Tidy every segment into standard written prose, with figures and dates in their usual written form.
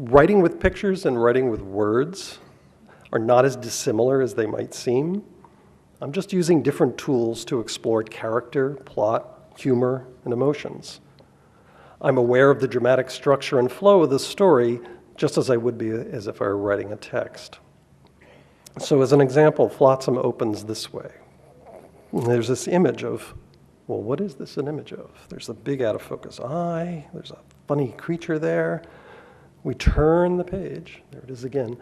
Writing with pictures and writing with words are not as dissimilar as they might seem. I'm just using different tools to explore character, plot, humor, and emotions. I'm aware of the dramatic structure and flow of the story just as I would be as if I were writing a text. So as an example, FLOTSAM opens this way. There's this image of, well, what is this an image of? There's a big out of focus eye, there's a funny creature there. We turn the page, there it is again,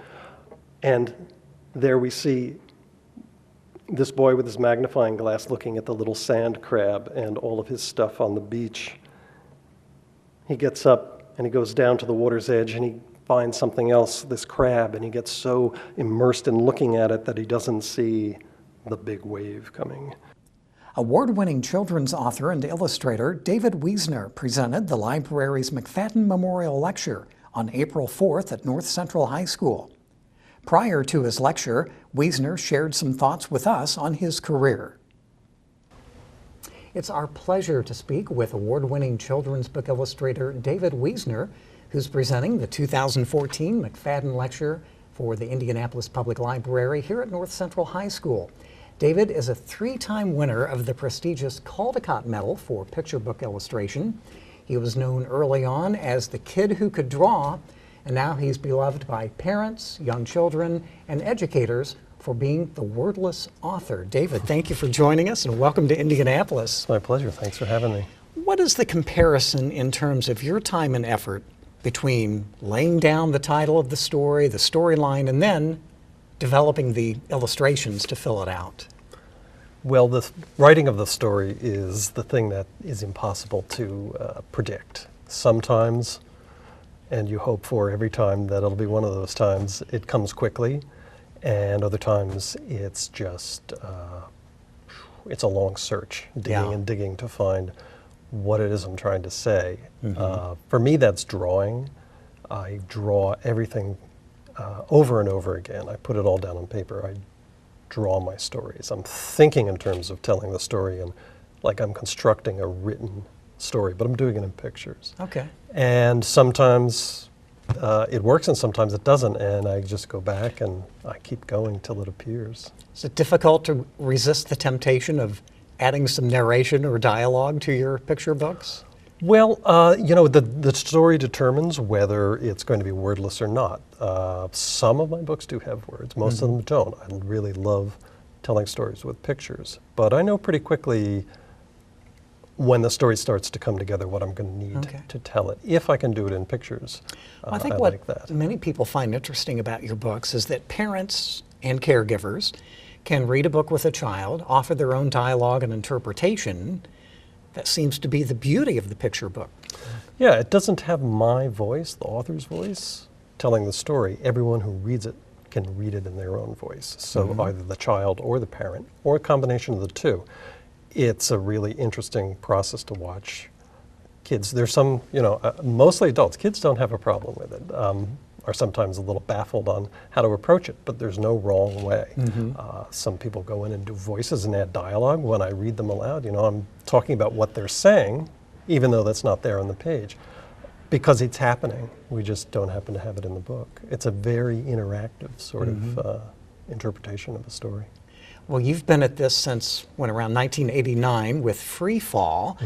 and there we see this boy with his magnifying glass looking at the little sand crab and all of his stuff on the beach. He gets up and he goes down to the water's edge and he finds something else, this crab, and he gets so immersed in looking at it that he doesn't see the big wave coming. Award-winning children's author and illustrator David Wiesner presented the library's Mcfadden Memorial Lecture on April 4th at North Central High School. Prior to his lecture, Wiesner shared some thoughts with us on his career. It's our pleasure to speak with award-winning children's book illustrator David Wiesner, who's presenting the 2014 Mcfadden Lecture for the Indianapolis Public Library here at North Central High School. David is a 3-time winner of the prestigious Caldecott Medal for picture book illustration. He was known early on as the kid who could draw, and now he's beloved by parents, young children, and educators for being the wordless author. David, thank you for joining us and welcome to Indianapolis. It's my pleasure. Thanks for having me. What is the comparison in terms of your time and effort between laying down the title of the storyline, and then developing the illustrations to fill it out? Well, the writing of the story is the thing that is impossible to predict. Sometimes, and you hope for every time that it'll be one of those times, it comes quickly, and other times it's just, it's a long search, digging and digging to find what it is I'm trying to say. For me, that's drawing. I draw everything over and over again. I put it all down on paper. I draw my stories. I'm thinking in terms of telling the story and like I'm constructing a written story, but I'm doing it in pictures. Okay. And sometimes it works and sometimes it doesn't, and I just go back and I keep going till it appears. Is it difficult to resist the temptation of adding some narration or dialogue to your picture books? Well, you know, the story determines whether it's going to be wordless or not. Some of my books do have words, most of them don't. I really love telling stories with pictures, but I know pretty quickly when the story starts to come together what I'm going to need to tell it, if I can do it in pictures. Well, I think I what like that. many people find interesting about your books is that parents and caregivers can read a book with a child, offer their own dialogue and interpretation. That seems to be the beauty of the picture book. Yeah, it doesn't have my voice, the author's voice, telling the story. Everyone who reads it can read it in their own voice. So either the child or the parent, or a combination of the two. It's a really interesting process to watch kids. There's some, you know, mostly adults. Kids don't have a problem with it. Are sometimes a little baffled on how to approach it, but there's no wrong way. Some people go in and do voices and add dialogue. When I read them aloud, you know, I'm talking about what they're saying, even though that's not there on the page, because it's happening. We just don't happen to have it in the book. It's a very interactive sort of interpretation of a story. Well, you've been at this since, around 1989 with Free Fall.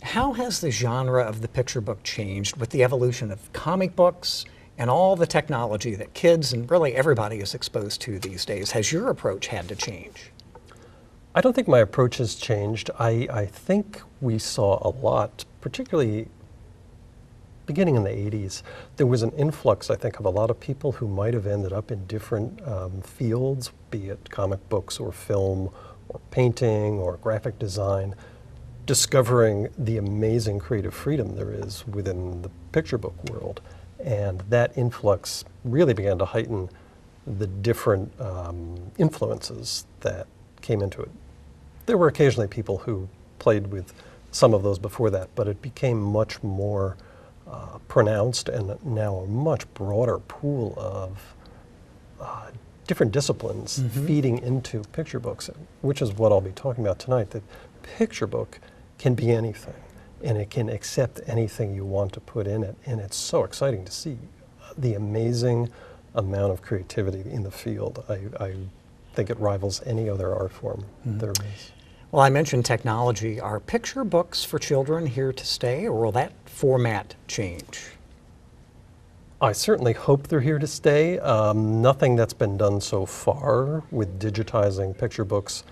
How has the genre of the picture book changed with the evolution of comic books and all the technology that kids and really everybody is exposed to these days? Has your approach had to change? I don't think my approach has changed. I think we saw a lot, particularly beginning in the 80s. There was an influx, I think, of a lot of people who might have ended up in different fields, be it comic books or film or painting or graphic design, discovering the amazing creative freedom there is within the picture book world. And that influx really began to heighten the different influences that came into it. There were occasionally people who played with some of those before that, but it became much more pronounced and now a much broader pool of different disciplines feeding into picture books, which is what I'll be talking about tonight. The picture book can be anything, and it can accept anything you want to put in it, and it's so exciting to see the amazing amount of creativity in the field. I think it rivals any other art form there is. Well, I mentioned technology. Are picture books for children here to stay, or will that format change? I certainly hope they're here to stay. Nothing that's been done so far with digitizing picture books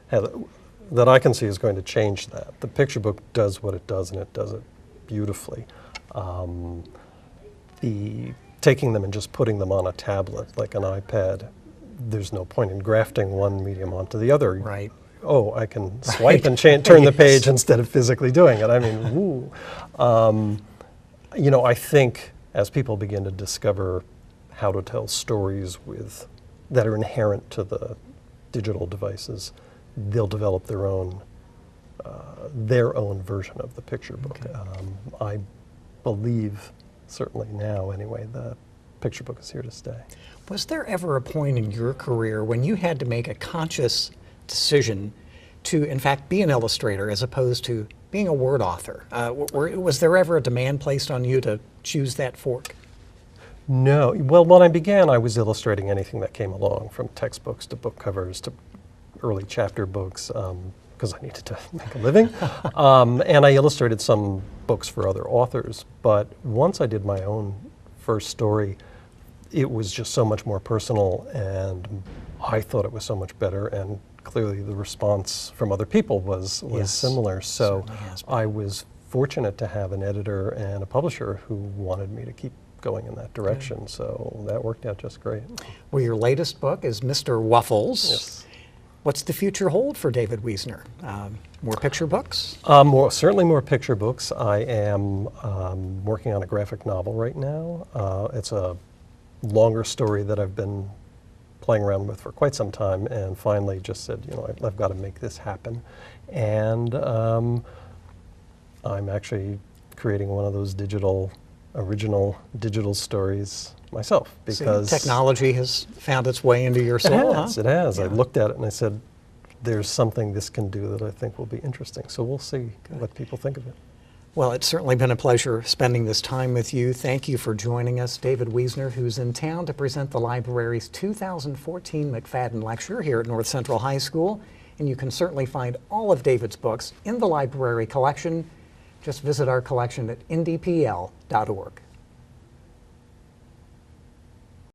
that I can see is going to change that. The picture book does what it does, and it does it beautifully. Taking them and just putting them on a tablet, like an iPad, there's no point in grafting one medium onto the other. Right. Oh, I can swipe and turn the page instead of physically doing it. I mean, woo. I think as people begin to discover how to tell stories that are inherent to the digital devices, they'll develop their own version of the picture book. Okay. I believe, certainly now anyway, the picture book is here to stay. Was there ever a point in your career when you had to make a conscious decision to, in fact, be an illustrator as opposed to being a word author? Was there ever a demand placed on you to choose that fork? No. Well, when I began, I was illustrating anything that came along, from textbooks to book covers to early chapter books, because I needed to make a living. And I illustrated some books for other authors. But once I did my own first story, it was just so much more personal, and I thought it was so much better, and clearly the response from other people was Yes, similar. So certainly has been. I was fortunate to have an editor and a publisher who wanted me to keep going in that direction. Good. So that worked out just great. Well, your latest book is MR.WUFFLES. Yes. What's the future hold for David Wiesner? More picture books? Certainly more picture books. I am working on a graphic novel right now. It's a longer story that I've been playing around with for quite some time, and finally just said, I've got to make this happen. And I'm actually creating one of those original digital stories myself, because Technology has found its way into your soul, it has. Yeah. I looked at it and I said, there's something this can do that I think will be interesting. So we'll see what people think of it. Well, it's certainly been a pleasure spending this time with you. Thank you for joining us, David Wiesner, who's in town to present the library's 2014 Mcfadden Lecture here at North Central High School. And you can certainly find all of David's books in the library collection. Just visit our collection at ndpl.org.